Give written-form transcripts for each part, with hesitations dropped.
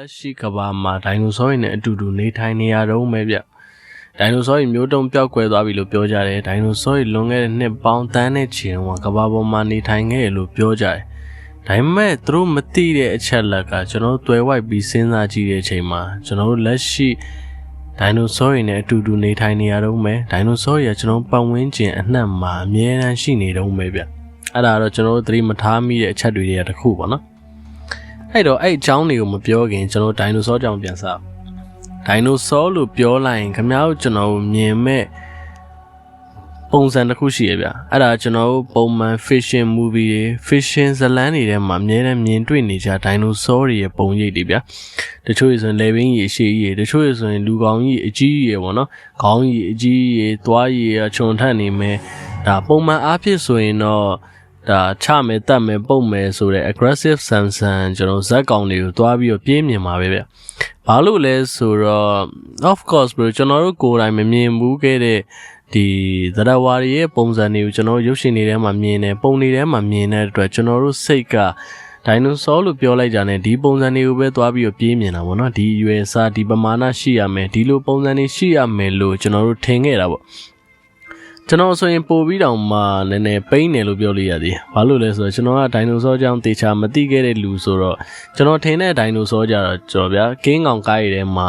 လက်ရှိကဘာမှာဒိုင်နိုဆောတွေနဲ့အတူတူနေထိုင်နေရတော့မယ်ဗျဒိုင်နိုဆောတွေမျိုးတုံးပျောက်ကွယ်သွားပြီလို့ပြောကြတယ်ဒိုင်နိုဆောတွေလွန်ခဲ့တဲ့နှစ်ပေါင်းတန်းနဲ့ချီတုန်းကကဘာပေါ်မှာနေထိုင်ခဲ့လို့ပြောကြတယ်ဒါပေမဲ့သူတို့မသိတဲ့အချက်လက်ကကျွန်တော်တို့တွယ်ဝိုက်ပြီးစဉ်းစားကြည့်တဲ့အချိန်မှာကျွန်တော်တို့လက်ရှိဒိုင်နိုဆောတွေနဲ့အတူတူနေထိုင်နေရတော့မယ်ဒိုင်နိုဆောတွေကကျွန်တော်ပတ်ဝန်းကျင်အနှံ့မှာအမြဲတမ်းရှိနေတော့မယ်ဗျအဲ့ဒါတော့ကျွန်တော်တို့သတိမထားမိတဲ့အချက်တွေတွေကတစ်ခုပေါ့နော်အဲ့တော့အဲ့အကြောင်းတွေကိုမပြောခင်ကျွန်တော်ဒိုင်နိုဆောကြောင့်ပြန်စားဒိုင်နိုဆောလို့ပြောလိုက်ရင်ခင်ဗျားတို့ကျွန်တော်မြင်မဲ့ပုံစံတစ်ခုရှိရဗျအဲ့ဒါကျွန်တော်တို့ပုံမှန် fiction movie တွေ fiction ဇာတ်လမ်းတွေထဲမှာအများနဲ့မြင်တွေ့နေကြဒိုင်နိုဆောတွေရဲ့ပုံရိပ်တွေဗျတချို့ဆိုရင်လေဘင်းကြီးအရှိကြီးတချို့ဆိုရင်လူကောင်းကြီးအကြီးကြီးပေါ့နော်ခေါင်းကြီးအကြီးကြီးသွားကြီးအချုံထက်နေမယ်ဒါပုံမှန်အားဖြင့်ဆိုရင်တော့ဒါချမယ်တတ်မယ်ပုတ်မယ်ဆိုတဲ့ aggressive Samsung ကျွန်တော်ဇက်ကောင်တွေကိုတွားပြီးတော့ပြေးမြင်ပါပဲဗျဘာလို့လဲဆိုတော့ of course bro ကျွန်တော်တို့ကိုယ်တိုင်မမြင်ဘူးခဲ့တဲ့ဒီသရဝါရီရဲ့ပုံစံတွေကိုကျွန်တော်ရုပ်ရှင်တွေထဲမှာမြင်တယ်ပုံတွေထဲမှာမြင်တဲ့အတွက်ကျွန်တော်တို့စိတ်ကဒိုင်နိုဆောလို့ပြောလိုက်ကြတယ်ဒီပုံစံတွေကိုပဲတွားပြီးတော့ပြေးမြင်တာပေါ့နော်ဒီရွယ်စားဒီပမာဏရှိရမယ်ဒီလိုပုံစံတွေရှိရမယ်လို့ကျွန်တော်တို့ထင်ခဲ့တာပေါ့ကျွန်တော်ဆိုရင်ပို့ပြီးတောင်မှနည်းနည်းပိန်းတယ်လို့ပြောလို့ရသေးတယ်။ဘာလို့လဲဆိုတော့ကျွန်တော်ကဒိုင်နိုဆောကြောင့်တေချာမသိခဲ့တဲ့လူဆိုတော့ကျွန်တော်ထင်တဲ့ဒိုင်နိုဆောကြတော့ကျွန်တော်ဗျာကင်းကောင်ကားရည်ထဲမှာ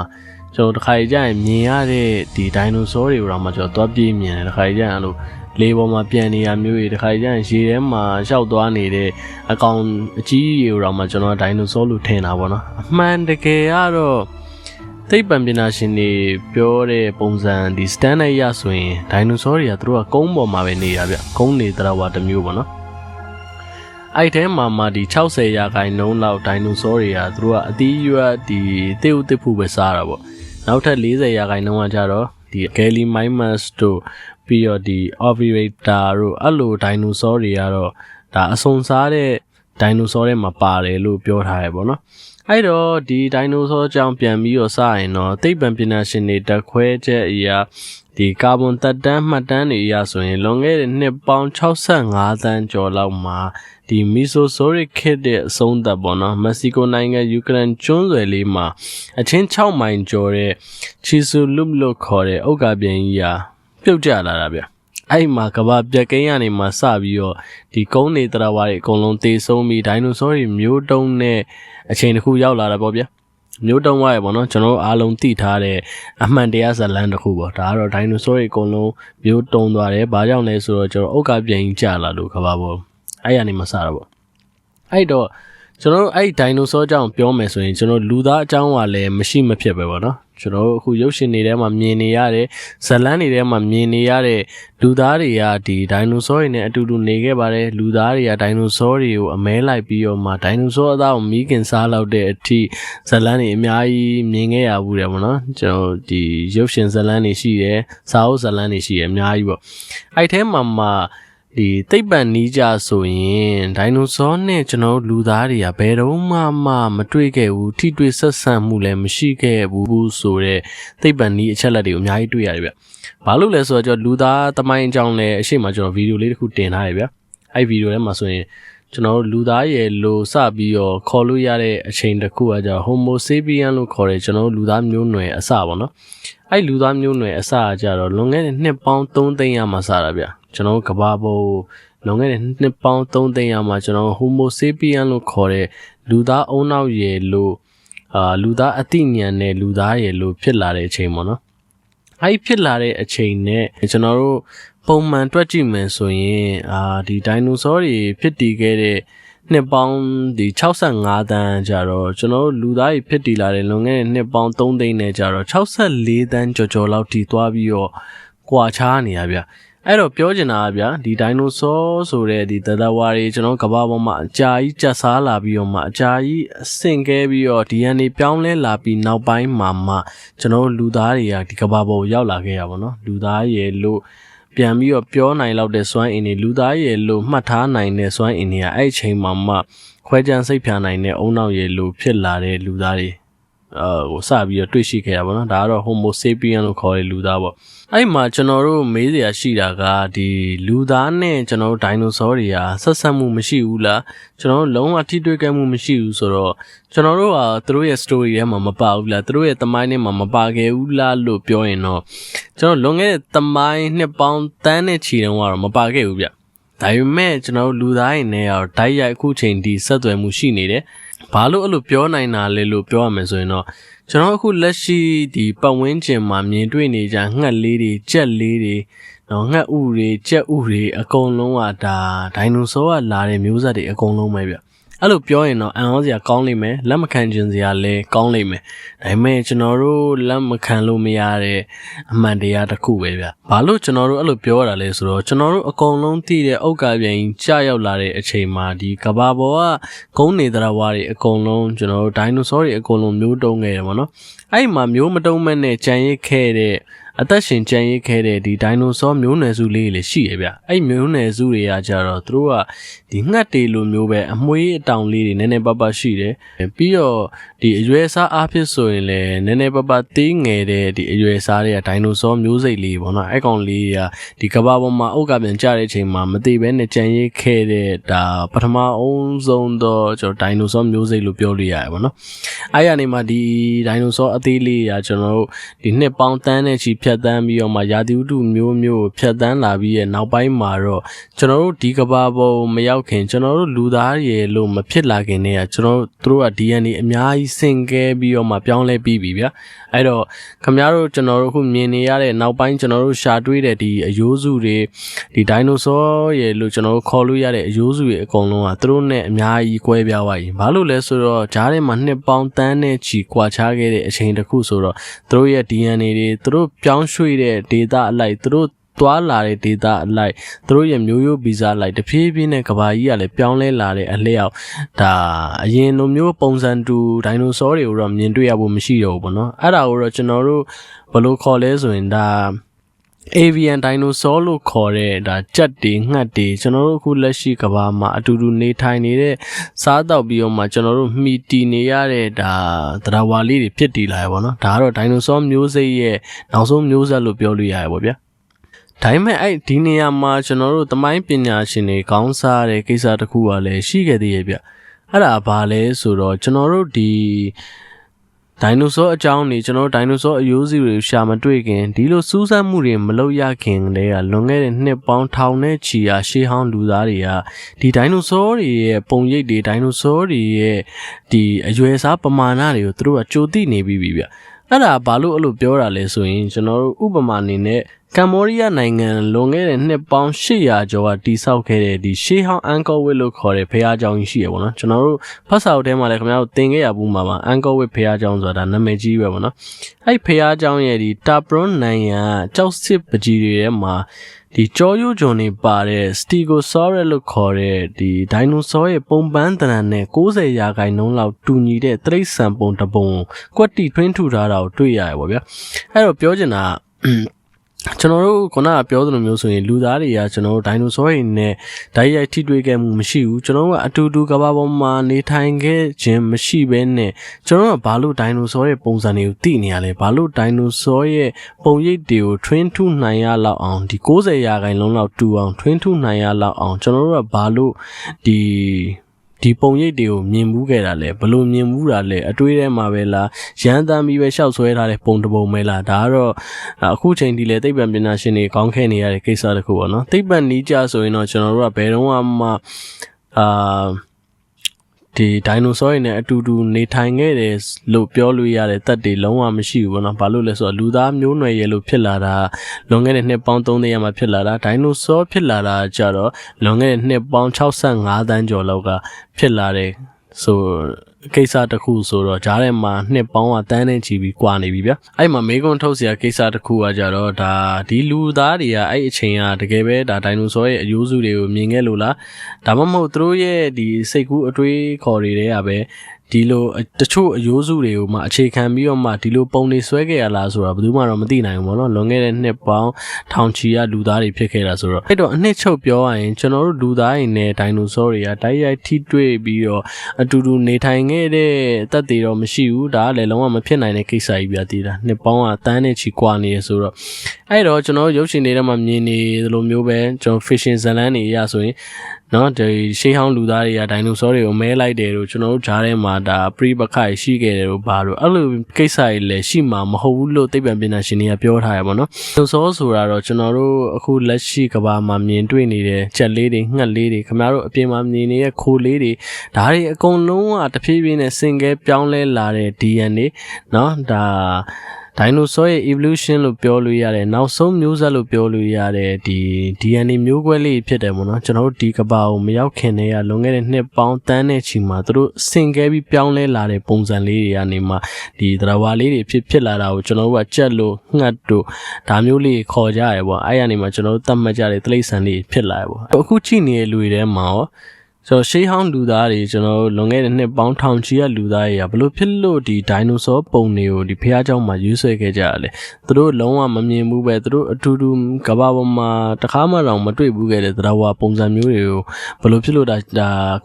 ကျွန်တော်တစ်ခါကြရင်မြင်ရတဲ့ဒီဒိုင်နိုဆောတွေကိုတော့မှကျွန်တော်သွားပြေးမြင်တယ်တစ်ခါကြရင်အဲ့လိုလေပေါ်မှာပြန်နေရမျိုးတွေတစ်ခါကြရင်ရေထဲမှာရှောက်သွားနေတဲ့အကောင်အကြီးကြီးတွေကိုတော့မှကျွန်တော်ဒိုင်နိုဆောလို့ထင်တာပေါ့နော်။အမှန်တကယ်ကတော့သိပ္ပံပညာရှင်တွေပြောတဲ့ပုံစံဒီ standard ရဆိုရင်ဒိုင်နိုဆောတွေကသူတို့ကကုန်းပေါ်မှာပဲနေတာဗျကုန်းနေတဲ့ဝါတစ်မျိုးပေါ့နော်အဲ့ထဲမှာဒီ60ရာခိုင်နှုန်းလောက်ဒိုင်နိုဆောတွေကသူတို့ကအသီးရွက်ဒီတေဥတစ်ဖူပဲစားတာပေါ့နောက်ထပ်40ရာခိုင်နှုန်းကကြတော့ဒီ Gallimimus တို့ပြီးတော့ဒီ Ovipator တို့အဲ့လိုဒိုင်နိုဆောတွေကတော့ဒါအစုံစားတဲ့ဒိုင်နိုဆောတွေမှာပါတယ်လို့ပြောထားရပေါ့နော်အဲ့တော့ဒီဒိုင်နိုဆောကြောင့်ပြန်ပြီးတော့စရင်တော့သိပ္ပံပညာရှင်တွေတက်ခွဲချက်အရာဒီကာဗွန်သက်တမ်းမှတ်တမ်းတွေအရာဆိုရင်လွန်ခဲ့တဲ့နှစ်ပေါင်း65သန်းကျော်လောက်မှာဒီမီဆိုဆိုရစ်ခေတ်တဲ့အဆုံးသတ်ပေါ့နော်မက္ကဆီကိုနိုင်ငံယူကရိန်းကျွန်းဆွယ်လေးမှာအချင်း6မိုင်ကျော်တဲ့ချီဆူလုလို့ခေါ်တဲ့ဥက္ကာပြန်ကြီးဟာပြုတ်ကျလာတာဗျအဲ့မှာကဘာပြက်ကိန်းကနေမှစပြီးတော့ဒီကုန်းနေတရဝါတွေအကုန်လုံးတေဆုံးပြီးဒိုင်နိုဆောတွေမျိုးတုံးနဲ့အချိန်တစ်ခုရောက်လာတာပေါ့ဗျာမျိုးတုံးဝါရပေါ့နော်ကျွန်တော်တို့အားလုံးသိထားတဲ့အမှန်တရားဇာတ်လမ်းတစ်ခုပေါ့ဒါကတော့ဒိုင်နိုဆောတွေအကုန်လုံးမျိုးတုံးသွားတယ်ဘာကြောင့်လဲဆိုတော့ကျွန်တော်ဥက္ကာပြန်ကြီးကျလာလို့ကဘာပေါ့အဲ့ရနေမှစတာပေါ့အဲ့တော့ကျွန်တော်တို့အဲ့ဒိုင်နိုဆောအကြောင်းပြောမယ်ဆိုရင်ကျွန်တော်လူသားအကြောင်းကလည်းမရှိမဖြစ်ပဲပေါ့နော်ကျွန်တော်တို့အခုရုပ်ရှင်တွေထဲမှာမြင်နေရတဲ့ဇာတ်လမ်းတွေထဲမှာမြင်နေရတဲ့လူသားတွေကဒီဒိုင်နိုဆောတွေနဲ့အတူတူနေခဲ့ပါတယ်လူသားတွေကဒိုင်နိုဆောတွေကိုအမဲလိုက်ပြီးတော့မှဒိုင်နိုဆောအသားကိုမီးကင်စားလောက်တဲ့အထိဇာတ်လမ်းတွေအများကြီးမြင်ခဲ့ရဘူးတယ်ပေါ့နော်ကျွန်တော်ဒီရုပ်ရှင်ဇာတ်လမ်းတွေရှိတယ်စာအုပ်ဇာတ်လမ်းတွေရှိတယ်အများကြီးပေါ့အဲ့ထဲမှာဒီသိပ္ပံနီးကြဆိုရင်ဒိုင်နိုဆောနဲ့ကျွန်တော်လူသားတွေကဘယ်တော့မှမတွေ့ခဲ့ဘူးထိတွေ့ဆက်ဆံမှုလည်းမရှိခဲ့ဘူးဆိုတဲ့သိပ္ပံနီးအချက်လက်တွေကိုအများကြီးတွေ့ရတယ်ဗျ။ဘာလို့လဲဆိုတော့ကျွန်တော်လူသားသမိုင်းအကြောင်းလည်းအရှိမကျွန်တော်ဗီဒီယိုလေးတစ်ခုတင်ထားရဗျ။အဲ့ဗီဒီယိုထဲမှာဆိုရင်ကျွန်တော်လူသားရဲ့လို့စပြီးတော့ခေါ်လို့ရတဲ့အချိန်တစ်ခုကကျတော့ Homo sapien လို့ခေါ်တဲ့ကျွန်တော်လူသားမျိုးနွယ်အစပေါ့နော်။အဲ့လူသားမျိုးနွယ်အစကကျတော့လွန်ခဲ့တဲ့နှစ်ပေါင်း3သိန်းရမှစတာဗျ။ကျွန်တော်ကဘာပေါ်လွန်ခဲ့တဲ့နှစ်ပေါင်း3သိန်းရမှာကျွန်တော် Homo sapien လို့ခေါ်တဲ့လူသားအုံနောက်ရည်လို့လူသားအသိဉာဏ်နဲ့လူသားရည်လို့ဖြစ်လာတဲ့အချိန်ပေါ့နော်အဲ့ဖြစ်လာတဲ့အချိန်နဲ့ကျွန်တော်တို့ပုံမှန်တွက်ကြည့်မယ်ဆိုရင်ဒီဒိုင်နိုဆောတွေဖြစ်တည်ခဲ့တဲ့နှစ်ပေါင်းဒီ65တန်းကြတော့ကျွန်တော်တို့လူသားတွေဖြစ်တည်လာတဲ့လွန်ခဲ့တဲ့နှစ်ပေါင်း3သိန်းနဲ့ကြတော့64တန်းကျော်လောက်တည်သွားပြီးတော့ကွာခြားနေရဗျအဲ့တော့ပြောချင်တာကဗျာဒီဒိုင်နိုဆောဆိုတဲ့ဒီသတ္တဝါတွေကျွန်တော်ကမ္ဘာပေါ်မှာအကြာကြီးကျဆားလာပြီးတော့မှအကြာကြီးအဆင့်ကဲပြီးတော့ DNA ပြောင်းလဲလာပြီးနောက်ပိုင်းမှာကျွန်တော်လူသားတွေကဒီကမ္ဘာပေါ်ရောက်လာခဲ့ရပါတော့လူသားရဲ့လို့ပြန်ပြီးတော့ပြောနိုင်လောက်တဲ့စွမ်းအင်တွေလူသားရဲ့လို့မှတ်ထားနိုင်တဲ့စွမ်းအင်တွေကအဲ့အချိန်မှာခွဲခြမ်းစိတ်ဖြာနိုင်တဲ့အုံနောက်ရဲ့လို့ဖြစ်လာတဲ့လူသားတွေ စပြီးတော့တွေ့ရှိခဲ့တာပေါ့နော်ဒါကတော့ Homo sapien လို့ခေါ်တဲ့လူသားပေါ့အဲ့မှာကျွန်တော်တို့မေးစရာရှိတာကဒီလူသားနဲ့ကျွန်တော်တို့ဒိုင်နိုဆောတွေကဆက်ဆက်မှုမရှိဘူးလားကျွန်တော်တို့လုံးဝထိတွေ့ခဲ့မှုမရှိဘူးဆိုတော့ကျွန်တော်တို့သူတို့ရဲ့ story ထဲမှာမပါဘူးလားသူတို့ရဲ့သမိုင်းထဲမှာမပါခဲ့ဘူးလားလို့ပြောရင်တော့ကျွန်တော်လွန်ခဲ့တဲ့သမိုင်းနှစ်ပေါင်းတန်းနဲ့ချီတုန်းကတော့မပါခဲ့ဘူးဗျဒါပေမဲ့ကျွန်တော်တို့လူသားတွေနဲ့တော့တိုက်ရိုက်အခုချိန်ထိဆက်သွယ်မှုရှိနေတယ်ဘာလို့အဲ့လိုပြောနိုင်တာလဲလို့ပြောရမယ်ဆိုရင်တော့ကျွန်တော်အခုလက်ရှိဒီပတ်ဝန်းကျင်မှာမြင်တွေ့နေကြငှက်လေးတွေကြက်လေးတွေနော်ငှက်ဥတွေကြက်ဥတွေအကုန်လုံးကဒါဒိုင်နိုဆောကလာတဲ့မျိုးဆက်တွေအကုန်လုံးပဲဗျအဲ့လိုပြောရင်တော့အံ့ဩစရာကောင်းလိမ့်မယ်လက်မခံခြင်းစရာလည်းကောင်းလိမ့်မယ်ဒါပေမဲ့ကျွန်တော်တို့လက်မခံလို့မရတဲ့အမှန်တရားတစ်ခုပဲဗျဘာလို့ကျွန်တော်တို့အဲ့လိုပြောရတာလဲဆိုတော့ကျွန်တော်တို့အကုန်လုံးသိတဲ့ဥက္ကာပြန်ကြာရောက်လာတဲ့အချိန်မှာဒီကဘာပေါ်ကကုန်းနေသရဝါတွေအကုန်လုံးကျွန်တော်တို့ဒိုင်နိုဆောတွေအကုန်လုံးမျိုးတုံးခဲ့တယ်ပေါ့နော်အဲ့မှာမျိုးမတုံးမဲ့နဲ့ကြံရစ်ခဲ့တဲ့အသက်ရှင်ကြံရစ်ခဲ့တဲ့ဒီဒိုင်နိုဆောမျိုးနွယ်စုလေးတွေရှိရဗျအဲ့မျိုးနွယ်စုတွေကကြတော့သူတို့ကဒီငှက်တွေလိုမျိုးပဲအမွှေးအတောင်လေးတွေနည်းနည်းပပရှိတယ်ပြီးတော့ဒီအရွယ်စားအားဖြင့်ဆိုရင်လည်းနည်းနည်းပပသေးငယ်တဲ့ဒီအရွယ်စားတွေကဒိုင်နိုဆောမျိုးစိတ်လေးပေါ့နော်အဲ့ကောင်လေးကဒီကဘာပေါ်မှာအုတ်ကပြန်ကြတဲ့အချိန်မှာမသိဘဲနဲ့ကြံရစ်ခဲ့တဲ့ဒါပထမအုံးဆုံးတော့ကျွန်တော်ဒိုင်နိုဆောမျိုးစိတ်လို့ပြောလို့ရတယ်ပေါ့နော်အဲ့ရနေမှာဒီဒိုင်နိုဆောအသေးလေးကကျွန်တော်တို့ဒီနှစ်ပေါင်းတန်းနဲ့ချီဖြတ်တန်းပြီးတော့မှရာသီဥတုမျိုးဖြတ်တန်းလာပြီးရဲ့နောက်ပိုင်းမှာတော့ကျွန်တော်တို့ဒီကဘာပေါ်မရောက်ခင်ကျွန်တော်တို့လူသားတွေလို့မဖြစ်လာခင်တည်းကကျွန်တော်တို့က DNA အများကြီးဆင့်ကဲပြီးတော့မှပြောင်းလဲပြီးပြီဗျာအဲ့တော့ခင်ဗျားတို့ကျွန်တော်တို့အခုမြင်နေရတဲ့နောက်ပိုင်းကျွန်တော်တို့ရှာတွေ့တဲ့ဒီအယိုးစုတွေဒီဒိုင်နိုဆောရဲ့လို့ကျွန်တော်တို့ခေါ်လို့ရတဲ့အယိုးစုတွေအကုန်လုံးကသူတို့နဲ့အများကြီးကွဲပြားသွားပြီဘာလို့လဲဆိုတော့ဂျားထဲမှာနှစ်ပေါင်းတန်းနဲ့ချီကွာခြားခဲ့တဲ့အချိန်တစ်ခုဆိုတော့သူတို့ရဲ့ DNA တွေသူတို့ပြောင်းရွှေ့တဲ့ data အလိုက်သူတို့သွားလာတဲ့ data အလိုက်သူတို့ရဲ့မျိုးရိုးဗီဇလိုက်တဖြည်းဖြည်းနဲ့ကဘာကြီးကလည်းပြောင်းလဲလာတဲ့အလျောက်ဒါအရင်လိုမျိုးပုံစံတူဒိုင်နိုဆောတွေကိုတော့မြင်တွေ့ရဖို့မရှိတော့ဘူးပေါ့နော်အဲ့ဒါကိုတော့ကျွန်တော်တို့ဘယ်လိုခေါ်လဲဆိုရင်ဒါ avian dinosaur လို့ခေါ်တဲ့ဒါကြက်တွေငှက်တွေကျွန်တော်တို့အခုလက်ရှိကဘာမှာအတူတူနေထိုင်နေတဲ့စားတောက်ပြီးတော့မှကျွန်တော်တို့မှီတီနေရတဲ့ဒါသရဝါလေးတွေဖြစ်တည်လာရပါတော့ဒါကတော့ dinosaur မျိုးစိတ်ရဲ့နောက်ဆုံးမျိုးဆက်လို့ပြောလို့ရရပါဗျာဒါပေမဲ့အဲ့ဒီနေရာမှာကျွန်တော်တို့သမိုင်းပညာရှင်တွေခေါင်းစားတဲ့ကိစ္စတစ်ခုကလည်းရှိခဲ့သေးရဲ့ဗျအဲ့ဒါဘာလဲဆိုတော့ကျွန်တော်တို့ဒီဒိုင်နိုဆောအကြောင်းနေကျွန်တော်တို့ဒိုင်နိုဆောအယိုးစုတွေရှာမတွေ့ခင်ဒီလိုစူးစမ်းမှုတွေမလုပ်ရခင်တည်းကလွန်ခဲ့တဲ့နှစ်ပေါင်းထောင်နဲ့ချီရာရှေးဟောင်းလူသားတွေကဒီဒိုင်နိုဆောတွေရဲ့ပုံရိပ်တွေဒိုင်နိုဆောတွေရဲ့ဒီအရွယ်စားပမာဏတွေကိုသူတို့ကကြိုသိနေပြီဗျအဲ့ဒါဘာလို့အဲ့လိုပြောတာလဲဆိုရင်ကျွန်တော်တို့ဥပမာအနေနဲ့ကမ္ဘောဒီးယားနိုင်ငံလွန်ခဲ့တဲ့နှစ်ပေါင်း800ကျော်ကတိစောက်ခဲ့တဲ့ဒီရှေးဟောင်းအန်ကောဝစ်လို့ခေါ်တဲ့ဘုရားကျောင်းကြီးရှိရပါတော့ကျွန်တော်တို့ဖတ်စာအုပ်ထဲမှာလည်းခင်ဗျားတို့သင်ခဲ့ရဘူးမှာပါအန်ကောဝစ်ဘုရားကျောင်းဆိုတာနာမည်ကြီးပဲပေါ့နော်အဲ့ဘုရားကျောင်းရဲ့ဒီတာပရွန်နိုင်ငံကြောက်စစ်ပကြီးတွေထဲမှာဒီကြောရိုးဂျွန်တွေပါတဲ့ Stegosaurus လို့ခေါ်တဲ့ဒီဒိုင်နိုဆောရဲ့ပုံပန်းတဏ္ဍာနဲ့90%လောက်တူညီတဲ့တိရစ္ဆာန်ပုံတစ်ပုံကွက်တီထွင်းထူထားတာကိုတွေ့ရတယ်ပေါ့ဗျာအဲ့တော့ပြောချင်တာကျွန်တော်တို့ခုနကပြောသလိုမျိုးဆိုရင်လူသားတွေကကျွန်တော်တို့ဒိုင်နိုဆောတွေနဲ့ဓာတ်ရိုက်ထိတွေ့ခဲ့မှုမရှိဘူးကျွန်တော်တို့ကအတူတူကမ္ဘာပေါ်မှာနေထိုင်ခဲ့ခြင်းမရှိဘဲနဲ့ကျွန်တော်တို့ကဘာလို့ဒိုင်နိုဆောရဲ့ပုံစံတွေကိုသိနေရလဲဘာလို့ဒိုင်နိုဆောရဲ့ပုံရိပ်တွေကိုထွင်းထူနိုင်ရလောက်အောင်ဒီ90%လောက်တူအောင်ထွင်းထူနိုင်ရလောက်အောင်ကျွန်တော်တို့ကဘာလို့ဒီပုံရိပ်တွေကိုမြင်မှုခဲ့တာလဲဘလို့မြင်မှုတာလဲအတွေးထဲမှာပဲလားရန်တမ်းပြီးပဲရှောက်ဆွဲထားတဲ့ပုံတစ်ပုံပဲလားဒါကတော့အခုချိန်ဒီလေသိပ္ပံပညာရှင်တွေကောင်းခဲ့နေရတဲ့ကိစ္စတစ်ခုပေါ့နော်သိပ္ပံနည်းကြဆိုရင်တော့ကျွန်တော်တို့ကဘယ်တော့မှဒီဒိုင်နိုဆောတွေနဲ့အတူတူနေထိုင်ခဲ့တယ်လို့ပြောလို့ရတဲ့သက်တွေလုံးဝမရှိဘူးပေါ့နော်ဘာလို့လဲဆိုတော့လူသားမျိုးနွယ်ရဲ့လို့ဖြစ်လာတာလွန်ခဲ့တဲ့နှစ်ပေါင်း300မှာဖြစ်လာတာဒိုင်နိုဆောဖြစ်လာတာကြတော့လွန်ခဲ့တဲ့နှစ်ပေါင်း65တန်းကျော်လောက်ကဖြစ်လာတဲ့ဆိုကိစ္စတစ်ခုဆိုတော့ဂျားထဲမှာနှစ်ပေါင်းကတန်းနဲ့ချီပြီးကွာနေပြီဗျအဲ့မှာမေကွန်ထုတ်เสียကိစ္စတစ်ခုကကြတော့ဒါဒီလူသားတွေကအဲ့အချိန်ကတကယ်ပဲဒါဒိုင်နိုဆောရဲ့အယိုးစုတွေကိုမြင်ခဲ့လို့လားဒါမှမဟုတ်သူတို့ရဲ့ဒီစိတ်ကူးအတွေးခေါ်တွေကပဲ ဒီလိုတချို့အယိုးစုတွေကိုမှအခြေခံပြီးတော့မှဒီလိုပုံတွေဆွဲခဲ့ရလားဆိုတာဘယ်သူမှတော့မသိနိုင်ဘူးပေါ့နော်လွန်ခဲ့တဲ့နှစ်ပေါင်းထောင်ချီရလူသားတွေဖြစ်ခဲ့တာဆိုတော့အဲ့တော့အနှစ်ချုပ်ပြောရရင်ကျွန်တော်တို့လူသားတွေနဲ့ဒိုင်နိုဆောတွေကတိုက်ရိုက်ထိတွေ့ပြီးတော့အတူတူနေထိုင်ခဲ့တဲ့သက်သေတော့မရှိဘူးဒါကလည်းလုံးဝမဖြစ်နိုင်တဲ့ကိစ္စကြီးပြတည်တာနှစ်ပေါင်းကတန်းနဲ့ချီကွာနေရဆိုတော့အဲ့တော့ကျွန်တော်ရုပ်ရှင်တွေထဲမှာမြင်နေလိုမျိုးပဲကျွန်တော် fiction ဇာတ်လမ်းတွေအရဆိုရင်နော်ဒီရှေးဟောင်းလူသားတွေကဒိုင်နိုဆောတွေကိုမဲလိုက်တယ်လို့ကျွန်တော်တို့ဂျားထဲမှာဒါပရိပခါရှိခဲ့တယ်လို့ဘာလို့အဲ့လိုကိစ္စတွေလည်းရှိမှာမဟုတ်ဘူးလို့သိပ္ပံပညာရှင်တွေကပြောထားရပါတော့ဒိုင်နိုဆောဆိုတာတော့ကျွန်တော်တို့အခုလက်ရှိကဘာမှာမြင်တွေ့နေတဲ့ချက်လေးတွေငှက်လေးတွေခင်ဗျားတို့အပြင်မှာမြင်နေတဲ့ခိုးလေးတွေဒါတွေအကုန်လုံးကတဖြည်းဖြည်းနဲ့စင်ကဲပြောင်းလဲလာတဲ့ DNA နော်ဒါဒိုင်နိုဆောရဲ့ evolution လို့ပြောလို့ရတယ်နောက်ဆုံးမျိုးဆက်လို့ပြောလို့ရတဲ့ဒီ DNA မျိုးကွဲလေးဖြစ်တယ်ပေါ့နော်ကျွန်တော်တို့ဒီကဘာကိုမရောက်ခင်တည်းကလွန်ခဲ့တဲ့နှစ်ပေါင်းတန်းနဲ့ချီမှာသူတို့စင်ကဲပြီးပြောင်းလဲလာတဲ့ပုံစံလေးတွေကနေမှဒီသရဝါလေးတွေဖြစ်လာတာကိုကျွန်တော်တို့ကကြက်လို့ငှက်တို့ဒါမျိုးလေးခေါ်ကြရပေါ့အဲ့ရနေမှာကျွန်တော်တို့သတ်မှတ်ကြတဲ့တိရစ္ဆာန်လေးဖြစ်လာရပေါ့အခုကြည့်နေတဲ့လူတွေထဲမှာရောဆိုတော့ရှေးဟောင်းလူသားတွေကျွန်တော်လွန်ခဲ့တဲ့နှစ်ပေါင်းထောင်ချီရလူသားတွေကဘလို့ဖြစ်လို့ဒီဒိုင်နိုဆောပုံတွေကိုဒီဖះเจ้าမှာရွေးဆွဲခဲ့ကြရတယ်သူတို့လုံးဝမမြင်ဘူးပဲသူတို့အထူးထူးကဘာပေါ်မှာတခါမှတော့မတွေ့ဘူးခဲ့တဲ့သရဝါပုံစံမျိုးတွေကိုဘလို့ဖြစ်လို့ဒါ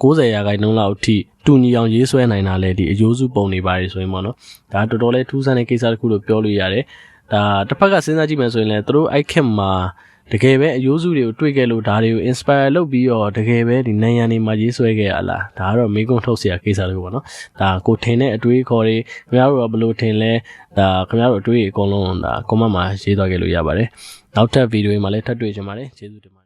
90ရာခိုင်နှုန်းလောက်အထိတူညီအောင်ရေးဆွဲနိုင်တာလေဒီအယိုးစုပုံတွေပါတယ်ဆိုရင်ပေါ့နော်ဒါတော်တော်လေးထူးဆန်းတဲ့ကိစ္စတစ်ခုလို့ပြောလို့ရတယ်ဒါတစ်ဖက်ကစဉ်းစားကြည့်မယ်ဆိုရင်လည်းသူတို့အိုက်ခက်မှာတကယ်ပဲအယိုးစုတွေကိုတွေ့ခဲ့လို့ဒါတွေကို inspire လုပ်ပြီးတော့တကယ်ပဲဒီနိုင်ငံတွေမှာရေးဆွဲခဲ့ရလားဒါကတော့မေးခွန်းထုတ်စရာကိစ္စတစ်ခုပေါ့နော်ဒါကိုထင်တဲ့အတွေးခေါ်တွေခင်ဗျားတို့ကဘယ်လိုထင်လဲဒါခင်ဗျားတို့အတွေးအကုန်လုံးဒါ comment မှာရေးသွားခဲ့လို့ရပါတယ်နောက်ထပ်ဗီဒီယိုမှာလည်းထပ်တွေ့ကြပါမယ်ကျေးဇူးတင်ပါတယ်